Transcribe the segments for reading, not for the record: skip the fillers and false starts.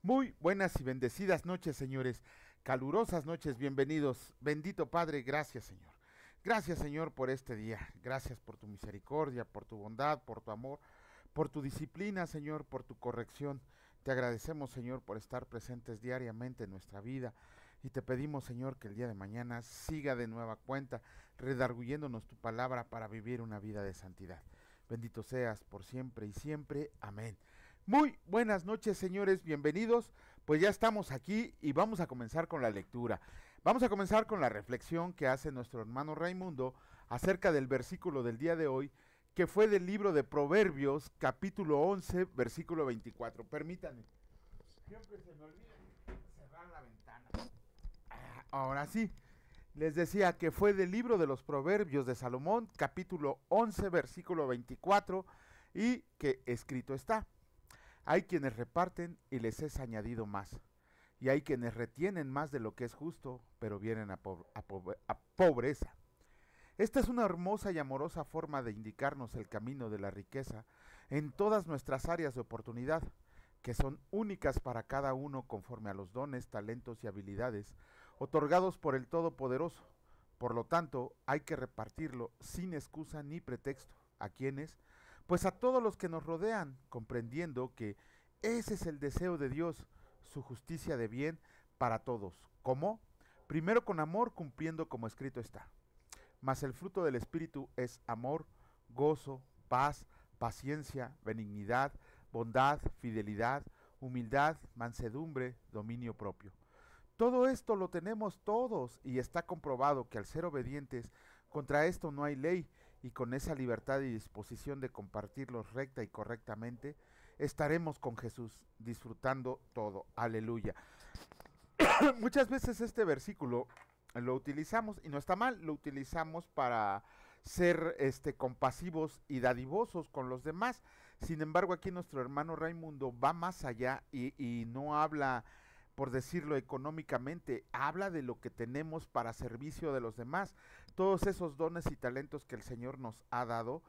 Muy buenas y bendecidas noches, señores. Calurosas noches, bienvenidos. Bendito Padre, gracias, Señor. Gracias, Señor, por este día. Gracias por tu misericordia, por tu bondad, por tu amor, por tu disciplina, Señor, por tu corrección. Te agradecemos, Señor, por estar presentes diariamente en nuestra vida. Y te pedimos, Señor, que el día de mañana siga de nueva cuenta, redarguyéndonos tu palabra para vivir una vida de santidad. Bendito seas por siempre y siempre. Amén. Muy buenas noches, señores, bienvenidos. Pues ya estamos aquí y vamos a comenzar con la lectura. Vamos a comenzar con la reflexión que hace nuestro hermano Raimundo acerca del versículo del día de hoy, que fue del libro de Proverbios, capítulo 11, versículo 24. Permítanme. Siempre se me olvida cerrar la ventana. Ahora sí. Les decía que fue del libro de los Proverbios de Salomón, capítulo 11, versículo 24, y que escrito está: hay quienes reparten y les es añadido más, y hay quienes retienen más de lo que es justo, pero vienen a pobreza. Esta es una hermosa y amorosa forma de indicarnos el camino de la riqueza en todas nuestras áreas de oportunidad, que son únicas para cada uno conforme a los dones, talentos y habilidades otorgados por el Todopoderoso. Por lo tanto, hay que repartirlo sin excusa ni pretexto. ¿A quiénes? Pues a todos los que nos rodean, comprendiendo que ese es el deseo de Dios, su justicia de bien para todos. ¿Cómo? Primero con amor, cumpliendo como escrito está. Mas el fruto del Espíritu es amor, gozo, paz, paciencia, benignidad, bondad, fidelidad, humildad, mansedumbre, dominio propio. Todo esto lo tenemos todos y está comprobado que al ser obedientes, contra esto no hay ley, y con esa libertad y disposición de compartirlos recta y correctamente, estaremos con Jesús disfrutando todo. Aleluya. Muchas veces este versículo lo utilizamos, y no está mal, lo utilizamos para ser compasivos y dadivosos con los demás. Sin embargo, aquí nuestro hermano Raimundo va más allá y no habla, por decirlo económicamente, habla de lo que tenemos para servicio de los demás. Todos esos dones y talentos que el Señor nos ha dado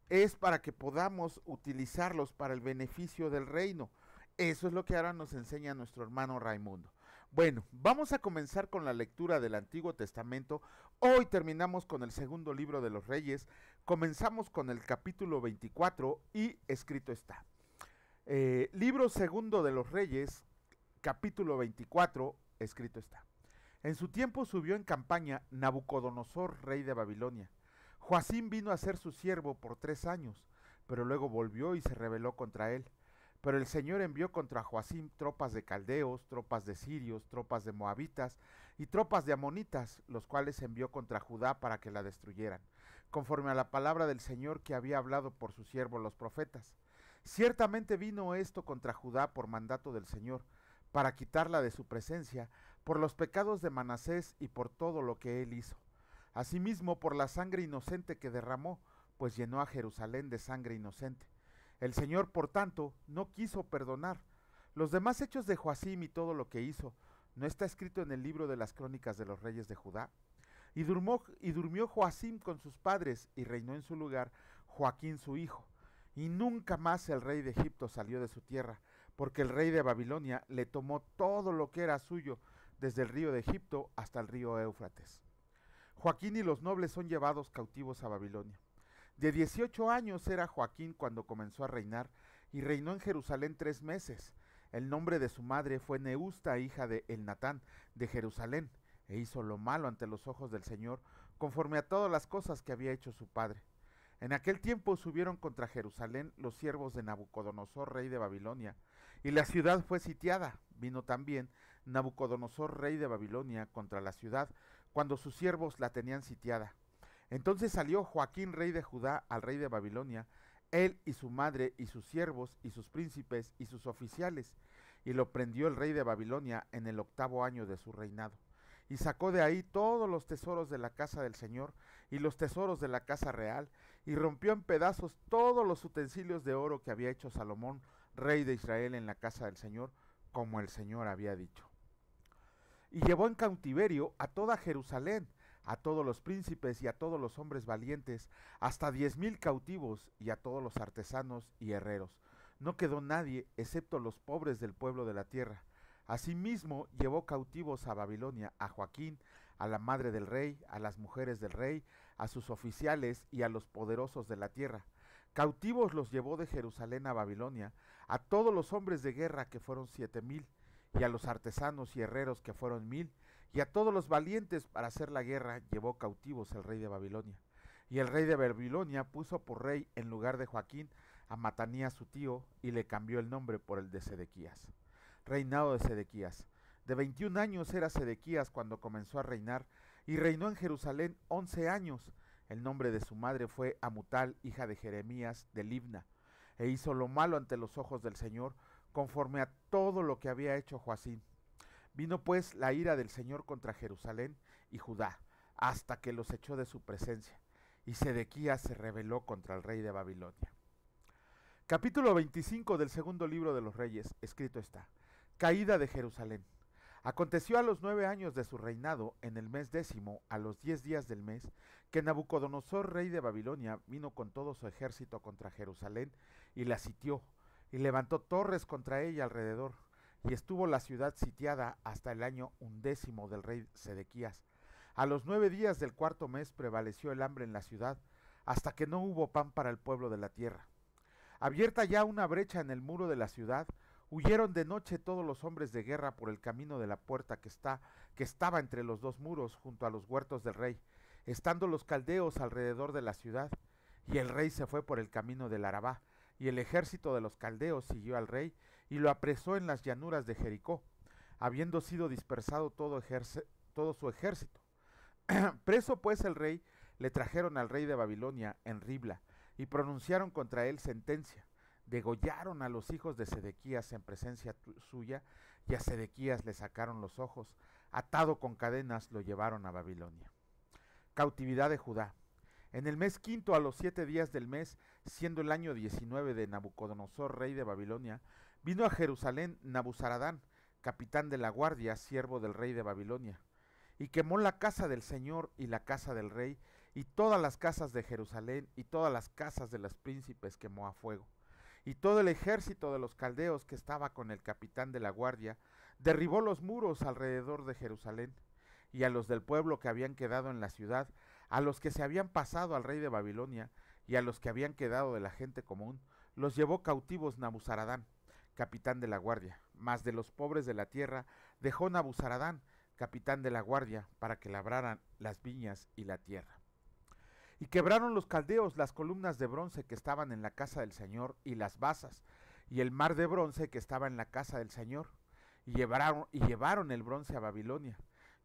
es para que podamos utilizarlos para el beneficio del reino. Eso es lo que ahora nos enseña nuestro hermano Raimundo. Bueno, vamos a comenzar con la lectura del Antiguo Testamento. Hoy terminamos con el segundo libro de los Reyes. Comenzamos con el capítulo 24 y escrito está. Libro segundo de los Reyes, capítulo 24, escrito está. En su tiempo subió en campaña Nabucodonosor, rey de Babilonia. Joacim vino a ser su siervo por 3 años, pero luego volvió y se rebeló contra él. Pero el Señor envió contra Joacim tropas de caldeos, tropas de sirios, tropas de moabitas y tropas de amonitas, los cuales envió contra Judá para que la destruyeran, conforme a la palabra del Señor que había hablado por sus siervos los profetas. Ciertamente vino esto contra Judá por mandato del Señor, para quitarla de su presencia, por los pecados de Manasés y por todo lo que él hizo. Asimismo por la sangre inocente que derramó, pues llenó a Jerusalén de sangre inocente. El Señor, por tanto, no quiso perdonar. Los demás hechos de Joacim y todo lo que hizo, ¿no está escrito en el libro de las crónicas de los reyes de Judá? Y durmió Joacim con sus padres, y reinó en su lugar Joaquín su hijo. Y nunca más el rey de Egipto salió de su tierra, porque el rey de Babilonia le tomó todo lo que era suyo, desde el río de Egipto hasta el río Éufrates. Joaquín y los nobles son llevados cautivos a Babilonia. De 18 años era Joaquín cuando comenzó a reinar, y reinó en Jerusalén 3 meses. El nombre de su madre fue Neusta, hija de Elnatán, de Jerusalén, e hizo lo malo ante los ojos del Señor, conforme a todas las cosas que había hecho su padre. En aquel tiempo subieron contra Jerusalén los siervos de Nabucodonosor, rey de Babilonia, y la ciudad fue sitiada. Vino también Nabucodonosor, rey de Babilonia, contra la ciudad, cuando sus siervos la tenían sitiada. Entonces salió Joaquín, rey de Judá, al rey de Babilonia, él y su madre y sus siervos y sus príncipes y sus oficiales, y lo prendió el rey de Babilonia en el 8º año de su reinado. Y sacó de ahí todos los tesoros de la casa del Señor y los tesoros de la casa real, y rompió en pedazos todos los utensilios de oro que había hecho Salomón, rey de Israel, en la casa del Señor, como el Señor había dicho. Y llevó en cautiverio a toda Jerusalén, a todos los príncipes y a todos los hombres valientes, hasta 10,000 cautivos, y a todos los artesanos y herreros. No quedó nadie, excepto los pobres del pueblo de la tierra, Asimismo llevó cautivos a Babilonia a Joaquín, a la madre del rey, a las mujeres del rey, a sus oficiales y a los poderosos de la tierra. Cautivos los llevó de Jerusalén a Babilonia, a todos los hombres de guerra que fueron 7,000, y a los artesanos y herreros que fueron 1,000, y a todos los valientes para hacer la guerra llevó cautivos el rey de Babilonia. Y el rey de Babilonia puso por rey en lugar de Joaquín a Matanías su tío, y le cambió el nombre por el de Sedequías. Reinado de Sedequías. De 21 años era Sedequías cuando comenzó a reinar, y reinó en Jerusalén 11 años. El nombre de su madre fue Amutal, hija de Jeremías de Libna, e hizo lo malo ante los ojos del Señor, conforme a todo lo que había hecho Joacim. Vino pues la ira del Señor contra Jerusalén y Judá, hasta que los echó de su presencia, y Sedequías se rebeló contra el rey de Babilonia. Capítulo 25 del segundo libro de los Reyes, escrito está: Caída de Jerusalén. Aconteció a los 9 años de su reinado, en el mes 10, a los 10 días del mes, que Nabucodonosor, rey de Babilonia, vino con todo su ejército contra Jerusalén y la sitió, y levantó torres contra ella alrededor, y estuvo la ciudad sitiada hasta el año 11 del rey Sedequías. A los 9 días del cuarto mes prevaleció el hambre en la ciudad, hasta que no hubo pan para el pueblo de la tierra. Abierta ya una brecha en el muro de la ciudad, huyeron de noche todos los hombres de guerra por el camino de la puerta que estaba entre los dos muros, junto a los huertos del rey, estando los caldeos alrededor de la ciudad. Y el rey se fue por el camino del Arabá, y el ejército de los caldeos siguió al rey, y lo apresó en las llanuras de Jericó, habiendo sido dispersado todo su ejército. Preso pues el rey, le trajeron al rey de Babilonia en Ribla, y pronunciaron contra él sentencia. Degollaron a los hijos de Sedequías en presencia suya, y a Sedequías le sacaron los ojos, atado con cadenas lo llevaron a Babilonia. Cautividad de Judá. En el mes quinto, a los 7 días del mes, siendo el año 19 de Nabucodonosor, rey de Babilonia, vino a Jerusalén Nabuzaradán, capitán de la guardia, siervo del rey de Babilonia, y quemó la casa del Señor y la casa del rey, y todas las casas de Jerusalén y todas las casas de los príncipes quemó a fuego. Y todo el ejército de los caldeos que estaba con el capitán de la guardia derribó los muros alrededor de Jerusalén, y a los del pueblo que habían quedado en la ciudad, a los que se habían pasado al rey de Babilonia, y a los que habían quedado de la gente común, los llevó cautivos Nabuzaradán, capitán de la guardia. Mas de los pobres de la tierra dejó Nabuzaradán, capitán de la guardia, para que labraran las viñas y la tierra. Y quebraron los caldeos las columnas de bronce que estaban en la casa del Señor y las basas, y el mar de bronce que estaba en la casa del Señor, y llevaron el bronce a Babilonia.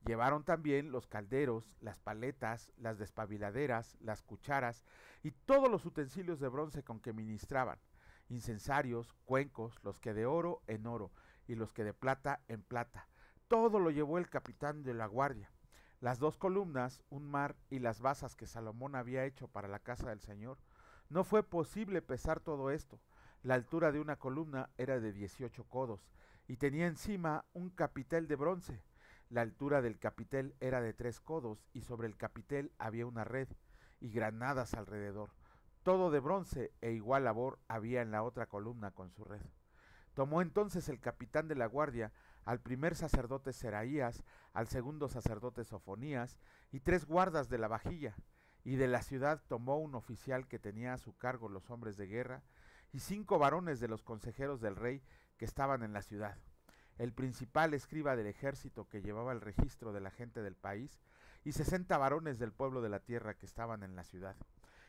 Llevaron también los calderos, las paletas, las despabiladeras, las cucharas, y todos los utensilios de bronce con que ministraban, incensarios, cuencos, los que de oro en oro, y los que de plata en plata. Todo lo llevó el capitán de la guardia. Las 2 columnas, un mar y las basas que Salomón había hecho para la casa del Señor. No fue posible pesar todo esto. La altura de una columna era de 18 codos, y tenía encima un capitel de bronce. La altura del capitel era de 3 codos, y sobre el capitel había una red, y granadas alrededor. Todo de bronce, e igual labor había en la otra columna con su red. Tomó entonces el capitán de la guardia al primer sacerdote Seraías, al segundo sacerdote Sofonías, y 3 guardas de la vajilla, y de la ciudad tomó un oficial que tenía a su cargo los hombres de guerra, y 5 varones de los consejeros del rey que estaban en la ciudad, el principal escriba del ejército que llevaba el registro de la gente del país, y 60 varones del pueblo de la tierra que estaban en la ciudad.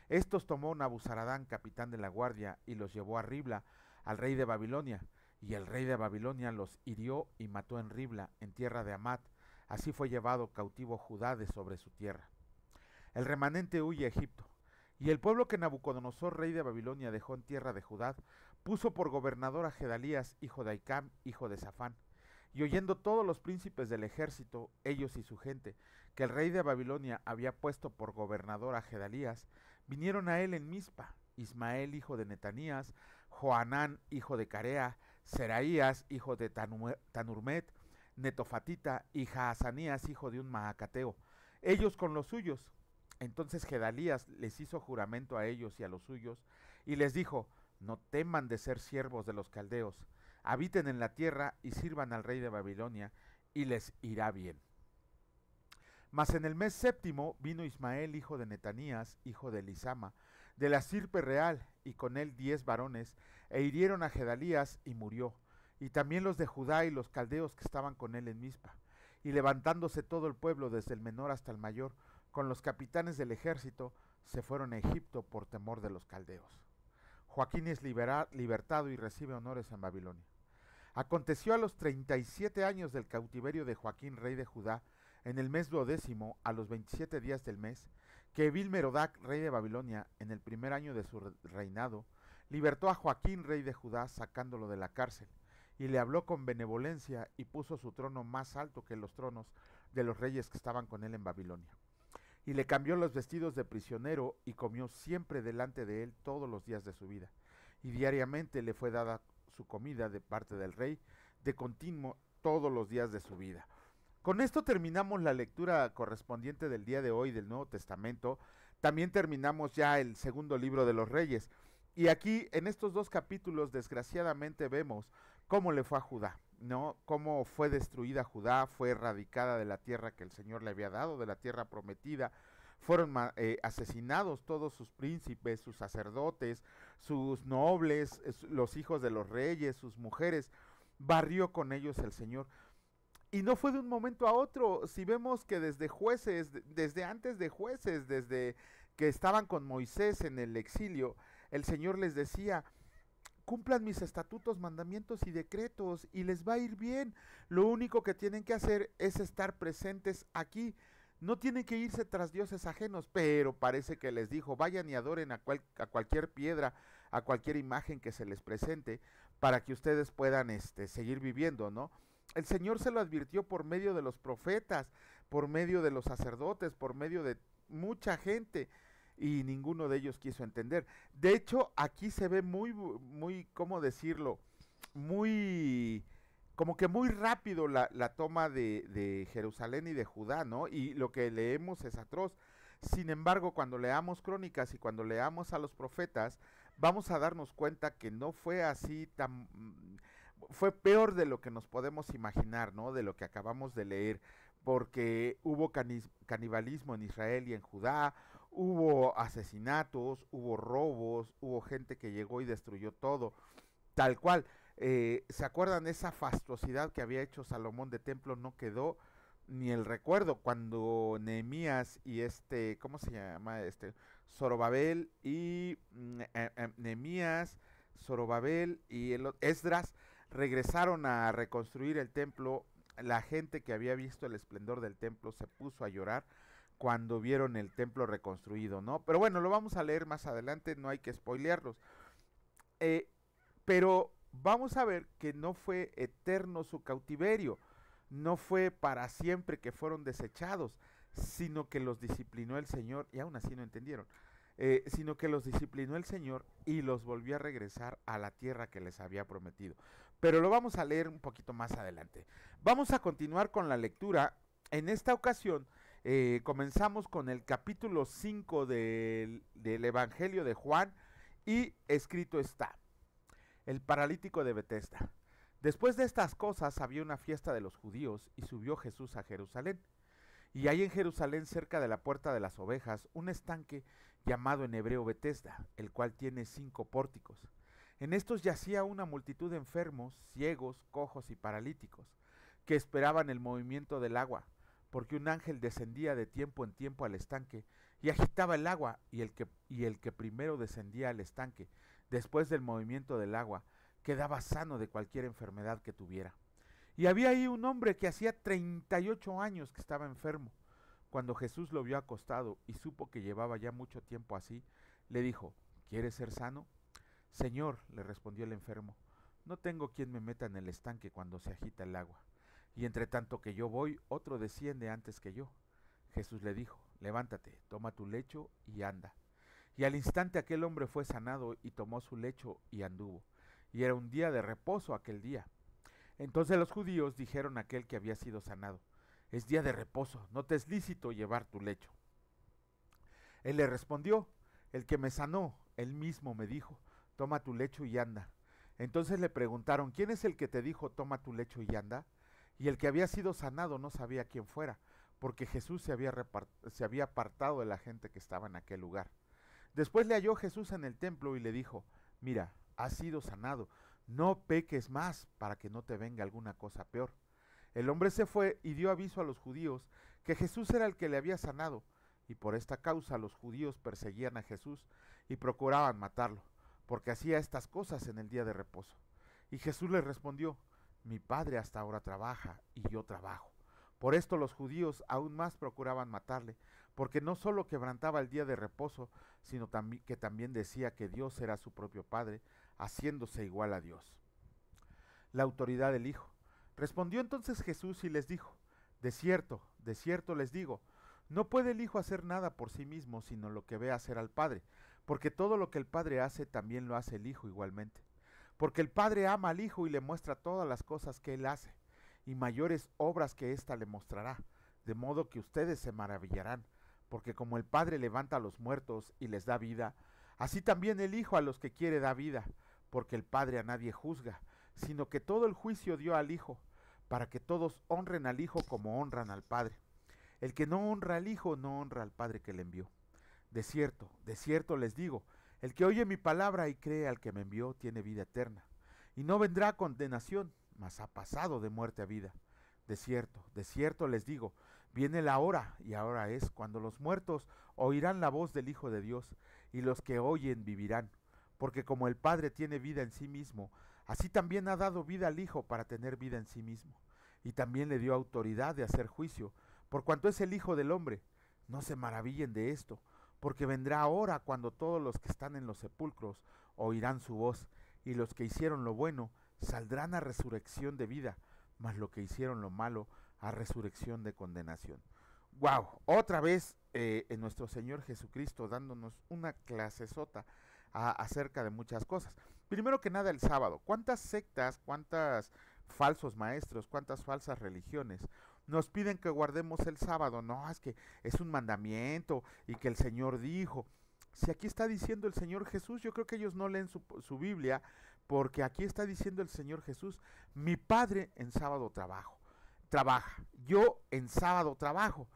Estos tomó Nabuzaradán, capitán de la guardia, y los llevó a Ribla, al rey de Babilonia, y el rey de Babilonia los hirió y mató en Ribla, en tierra de Amat. Así fue llevado cautivo Judá de sobre su tierra. El remanente huye a Egipto. Y el pueblo que Nabucodonosor, rey de Babilonia, dejó en tierra de Judá, puso por gobernador a Gedalías, hijo de Ahicam, hijo de Safán. Y oyendo todos los príncipes del ejército, ellos y su gente, que el rey de Babilonia había puesto por gobernador a Gedalías, vinieron a él en Mizpa, Ismael, hijo de Netanías, Johanán, hijo de Carea, Seraías, hijo de Tanurmet, Netofatita, y Jaazanías, hijo de un Maacateo, ellos con los suyos. Entonces Gedalías les hizo juramento a ellos y a los suyos, y les dijo: no teman de ser siervos de los caldeos, habiten en la tierra y sirvan al rey de Babilonia, y les irá bien. Mas en el mes séptimo vino Ismael, hijo de Netanías, hijo de Elisama, de la sirpe real, y con él 10 varones, e hirieron a Gedalías, y murió, y también los de Judá y los caldeos que estaban con él en Mizpa. Y levantándose todo el pueblo, desde el menor hasta el mayor, con los capitanes del ejército, se fueron a Egipto por temor de los caldeos. Joaquín es libertado y recibe honores en Babilonia. Aconteció a los 37 años del cautiverio de Joaquín, rey de Judá, en el mes 12º, a los 27 días del mes, que Evil-Merodac, rey de Babilonia, en el primer año de su reinado, libertó a Joaquín, rey de Judá, sacándolo de la cárcel, y le habló con benevolencia, y puso su trono más alto que los tronos de los reyes que estaban con él en Babilonia. Y le cambió los vestidos de prisionero, y comió siempre delante de él todos los días de su vida. Y diariamente le fue dada su comida de parte del rey, de continuo todos los días de su vida. Con esto terminamos la lectura correspondiente del día de hoy del Nuevo Testamento. También terminamos ya el segundo libro de los Reyes. Y aquí en estos 2 capítulos desgraciadamente vemos cómo le fue a Judá, ¿no? Cómo fue destruida Judá, fue erradicada de la tierra que el Señor le había dado, de la tierra prometida. Fueron asesinados todos sus príncipes, sus sacerdotes, sus nobles, los hijos de los reyes, sus mujeres. Barrió con ellos el Señor. Y no fue de un momento a otro. Si vemos que desde Jueces, desde antes de Jueces, desde que estaban con Moisés en el exilio, el Señor les decía: cumplan mis estatutos, mandamientos y decretos, y les va a ir bien. Lo único que tienen que hacer es estar presentes aquí. No tienen que irse tras dioses ajenos, pero parece que les dijo: vayan y adoren a cualquier piedra, a cualquier imagen que se les presente, para que ustedes puedan seguir viviendo, ¿no? El Señor se lo advirtió por medio de los profetas, por medio de los sacerdotes, por medio de mucha gente, y ninguno de ellos quiso entender. De hecho, aquí se ve muy, ¿cómo decirlo? Como que muy rápido la toma de Jerusalén y de Judá, ¿no? Y lo que leemos es atroz. Sin embargo, cuando leamos Crónicas y cuando leamos a los profetas, vamos a darnos cuenta que no fue así tan... Fue peor de lo que nos podemos imaginar, ¿no? De lo que acabamos de leer, porque hubo canibalismo en Israel y en Judá, hubo asesinatos, hubo robos, hubo gente que llegó y destruyó todo, tal cual. ¿Se acuerdan esa fastuosidad que había hecho Salomón de templo? No quedó ni el recuerdo cuando Nehemías y ¿cómo se llama? Zorobabel y Nehemías, Zorobabel y Esdras regresaron a reconstruir el templo. La gente que había visto el esplendor del templo se puso a llorar cuando vieron el templo reconstruido, ¿no? Pero bueno, lo vamos a leer más adelante, no hay que spoilearlos. Pero vamos a ver que no fue eterno su cautiverio, no fue para siempre que fueron desechados, sino que los disciplinó el Señor, y aún así no entendieron, sino que los disciplinó el Señor y los volvió a regresar a la tierra que les había prometido. Pero lo vamos a leer un poquito más adelante. Vamos a continuar con la lectura. En esta ocasión comenzamos con el capítulo 5 del Evangelio de Juan, y escrito está: el paralítico de Betesda. Después de estas cosas había una fiesta de los judíos, y subió Jesús a Jerusalén. Y hay en Jerusalén, cerca de la puerta de las ovejas, un estanque llamado en hebreo Betesda, el cual tiene 5 pórticos. En estos yacía una multitud de enfermos, ciegos, cojos y paralíticos, que esperaban el movimiento del agua, porque un ángel descendía de tiempo en tiempo al estanque y agitaba el agua, y el que primero descendía al estanque, después del movimiento del agua, quedaba sano de cualquier enfermedad que tuviera. Y había ahí un hombre que hacía 38 años que estaba enfermo. Cuando Jesús lo vio acostado y supo que llevaba ya mucho tiempo así, le dijo: ¿quieres ser sano? Señor, le respondió el enfermo, no tengo quien me meta en el estanque cuando se agita el agua, y entre tanto que yo voy, otro desciende antes que yo. Jesús le dijo: levántate, toma tu lecho y anda. Y al instante aquel hombre fue sanado y tomó su lecho y anduvo. Y era un día de reposo aquel día. Entonces los judíos dijeron a aquel que había sido sanado: es día de reposo, no te es lícito llevar tu lecho. Él le respondió: el que me sanó, él mismo me dijo: toma tu lecho y anda. Entonces le preguntaron, ¿quién es el que te dijo, toma tu lecho y anda? Y el que había sido sanado no sabía quién fuera, porque Jesús se había apartado de la gente que estaba en aquel lugar. Después le halló Jesús en el templo y le dijo, mira, has sido sanado, no peques más para que no te venga alguna cosa peor. El hombre se fue y dio aviso a los judíos que Jesús era el que le había sanado, y por esta causa los judíos perseguían a Jesús y procuraban matarlo, porque hacía estas cosas en el día de reposo. Y Jesús les respondió, mi Padre hasta ahora trabaja y yo trabajo. Por esto los judíos aún más procuraban matarle, porque no solo quebrantaba el día de reposo, sino que también decía que Dios era su propio Padre, haciéndose igual a Dios. La autoridad del Hijo. Respondió entonces Jesús y les dijo, de cierto les digo, no puede el Hijo hacer nada por sí mismo, sino lo que ve hacer al Padre, porque todo lo que el Padre hace también lo hace el Hijo igualmente. Porque el Padre ama al Hijo y le muestra todas las cosas que Él hace, y mayores obras que ésta le mostrará, de modo que ustedes se maravillarán, porque como el Padre levanta a los muertos y les da vida, así también el Hijo a los que quiere da vida, porque el Padre a nadie juzga, sino que todo el juicio dio al Hijo, para que todos honren al Hijo como honran al Padre. El que no honra al Hijo no honra al Padre que le envió. De cierto les digo, el que oye mi palabra y cree al que me envió tiene vida eterna, y no vendrá a condenación, mas ha pasado de muerte a vida. De cierto les digo, viene la hora, y ahora es, cuando los muertos oirán la voz del Hijo de Dios, y los que oyen vivirán, porque como el Padre tiene vida en sí mismo, así también ha dado vida al Hijo para tener vida en sí mismo, y también le dio autoridad de hacer juicio, por cuanto es el Hijo del hombre. No se maravillen de esto, porque vendrá hora cuando todos los que están en los sepulcros oirán su voz, y los que hicieron lo bueno saldrán a resurrección de vida, mas los que hicieron lo malo a resurrección de condenación. Wow, otra vez en nuestro Señor Jesucristo dándonos una clasesota acerca de muchas cosas. Primero que nada el sábado. ¿Cuántas sectas, cuántos falsos maestros, cuántas falsas religiones nos piden que guardemos el sábado? No, es que es un mandamiento y que el Señor dijo. Si aquí está diciendo el Señor Jesús, yo creo que ellos no leen su Biblia, porque aquí está diciendo el Señor Jesús, mi Padre en sábado trabaja, yo en sábado trabajo.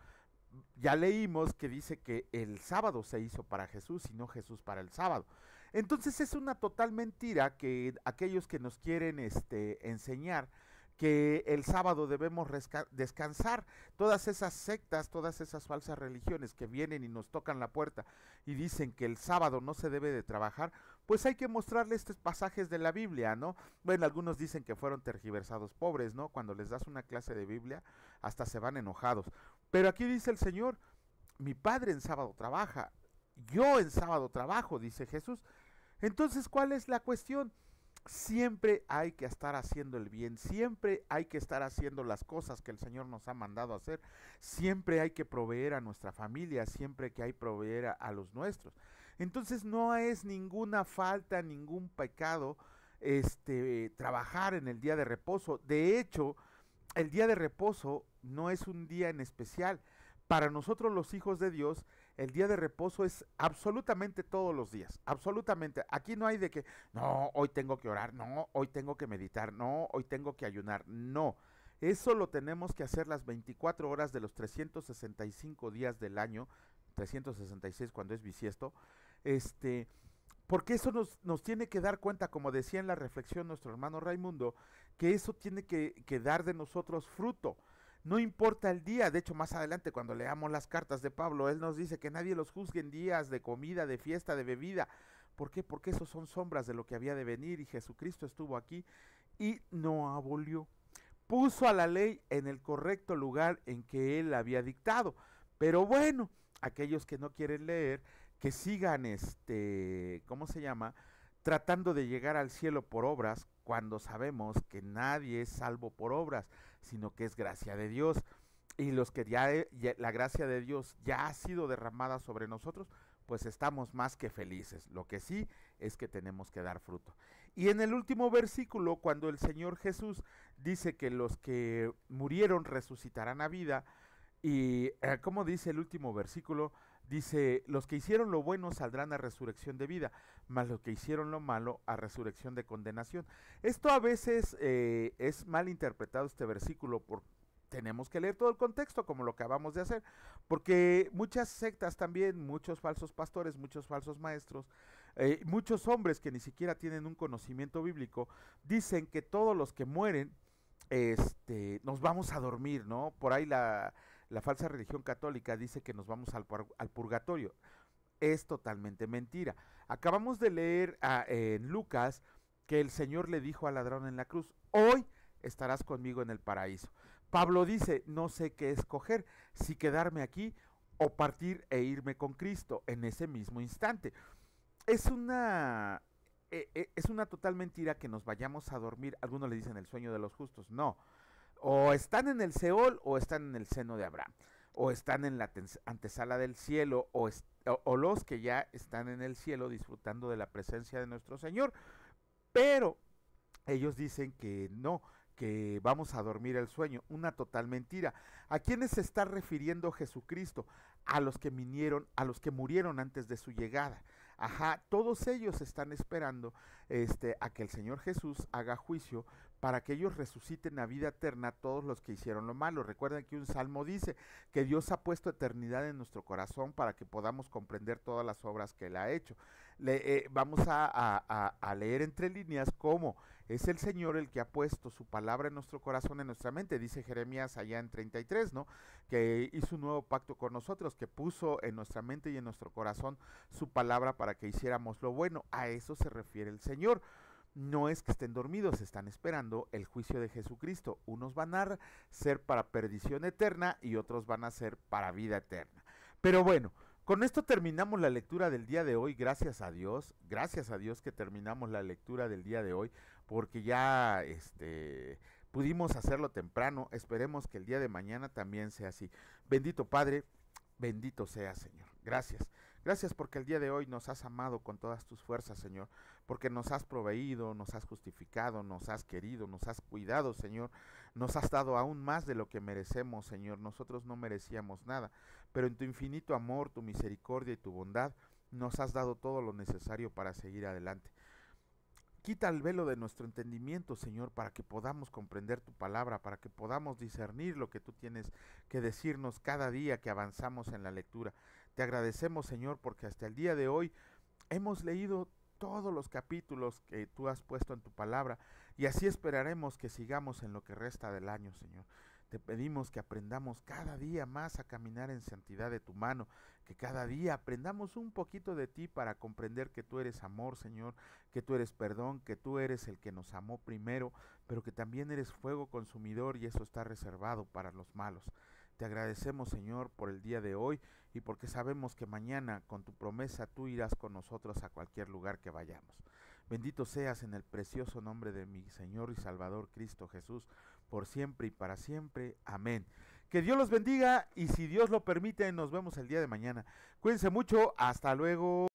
Ya leímos que dice que el sábado se hizo para Jesús y no Jesús para el sábado. Entonces es una total mentira que aquellos que nos quieren enseñar que el sábado debemos descansar, todas esas sectas, todas esas falsas religiones que vienen y nos tocan la puerta y dicen que el sábado no se debe de trabajar, pues hay que mostrarles estos pasajes de la Biblia, ¿no? Bueno, algunos dicen que fueron tergiversados, pobres, ¿no? Cuando les das una clase de Biblia, hasta se van enojados. Pero aquí dice el Señor, mi Padre en sábado trabaja, yo en sábado trabajo, dice Jesús. Entonces, ¿cuál es la cuestión? Siempre hay que estar haciendo el bien, siempre hay que estar haciendo las cosas que el Señor nos ha mandado hacer, siempre hay que proveer a nuestra familia, siempre que hay proveer a los nuestros. Entonces no es ninguna falta, ningún pecado trabajar en el día de reposo. De hecho, el día de reposo no es un día en especial. Para nosotros los hijos de Dios, el día de reposo es absolutamente todos los días, absolutamente. Aquí no hay de que, no, hoy tengo que orar, no, hoy tengo que meditar, no, hoy tengo que ayunar, no. Eso lo tenemos que hacer las 24 horas de los 365 días del año, 366 cuando es bisiesto, porque eso nos tiene que dar cuenta, como decía en la reflexión nuestro hermano Raimundo, que eso tiene que dar de nosotros fruto. No importa el día, de hecho más adelante cuando leamos las cartas de Pablo, él nos dice que nadie los juzgue en días de comida, de fiesta, de bebida. ¿Por qué? Porque esos son sombras de lo que había de venir y Jesucristo estuvo aquí y no abolió. Puso a la ley en el correcto lugar en que él había dictado. Pero bueno, aquellos que no quieren leer, que sigan ¿cómo se llama? Tratando de llegar al cielo por obras, cuando sabemos que nadie es salvo por obras, sino que es gracia de Dios. Y los que ya la gracia de Dios ya ha sido derramada sobre nosotros, pues estamos más que felices. Lo que sí es que tenemos que dar fruto. Y en el último versículo, cuando el Señor Jesús dice que los que murieron resucitarán a vida, y como dice el último versículo, Dice, los que hicieron lo bueno saldrán a resurrección de vida, mas los que hicieron lo malo a resurrección de condenación. Esto a veces es mal interpretado este versículo tenemos que leer todo el contexto como lo acabamos de hacer, porque muchas sectas también, muchos falsos pastores, muchos falsos maestros, muchos hombres que ni siquiera tienen un conocimiento bíblico, dicen que todos los que mueren, nos vamos a dormir, ¿no? Por ahí la falsa religión católica dice que nos vamos al purgatorio. Es totalmente mentira. Acabamos de leer en Lucas que el Señor le dijo al ladrón en la cruz, hoy estarás conmigo en el paraíso. Pablo dice, no sé qué escoger, si quedarme aquí o partir e irme con Cristo en ese mismo instante. Es una total mentira que nos vayamos a dormir. Algunos le dicen el sueño de los justos. No. O están en el Seol o están en el seno de Abraham. O están en la antesala del cielo o los que ya están en el cielo disfrutando de la presencia de nuestro Señor. Pero ellos dicen que no, que vamos a dormir el sueño. Una total mentira. ¿A quiénes se está refiriendo Jesucristo? A los que vinieron, a los que murieron antes de su llegada. Ajá, todos ellos están esperando a que el Señor Jesús haga juicio para que ellos resuciten a vida eterna todos los que hicieron lo malo. Recuerden que un salmo dice que Dios ha puesto eternidad en nuestro corazón para que podamos comprender todas las obras que Él ha hecho. Vamos a leer entre líneas cómo es el Señor el que ha puesto su palabra en nuestro corazón, en nuestra mente. Dice Jeremías allá en 33, ¿no? Que hizo un nuevo pacto con nosotros, que puso en nuestra mente y en nuestro corazón su palabra para que hiciéramos lo bueno. A eso se refiere el Señor. No es que estén dormidos, están esperando el juicio de Jesucristo. Unos van a ser para perdición eterna y otros van a ser para vida eterna. Pero bueno, con esto terminamos la lectura del día de hoy. Gracias a Dios que terminamos la lectura del día de hoy, porque ya pudimos hacerlo temprano. Esperemos que el día de mañana también sea así. Bendito Padre, bendito sea Señor. Gracias. Gracias porque el día de hoy nos has amado con todas tus fuerzas, Señor, porque nos has proveído, nos has justificado, nos has querido, nos has cuidado, Señor, nos has dado aún más de lo que merecemos, Señor. Nosotros no merecíamos nada, pero en tu infinito amor, tu misericordia y tu bondad, nos has dado todo lo necesario para seguir adelante. Quita el velo de nuestro entendimiento, Señor, para que podamos comprender tu palabra, para que podamos discernir lo que tú tienes que decirnos cada día que avanzamos en la lectura. Te agradecemos, Señor, porque hasta el día de hoy hemos leído todos los capítulos que tú has puesto en tu palabra y así esperaremos que sigamos en lo que resta del año, Señor. Te pedimos que aprendamos cada día más a caminar en santidad de tu mano, que cada día aprendamos un poquito de ti para comprender que tú eres amor, Señor, que tú eres perdón, que tú eres el que nos amó primero, pero que también eres fuego consumidor y eso está reservado para los malos. Te agradecemos, Señor, por el día de hoy y porque sabemos que mañana, con tu promesa, tú irás con nosotros a cualquier lugar que vayamos. Bendito seas en el precioso nombre de mi Señor y Salvador Cristo Jesús, por siempre y para siempre. Amén. Que Dios los bendiga y si Dios lo permite, nos vemos el día de mañana. Cuídense mucho. Hasta luego.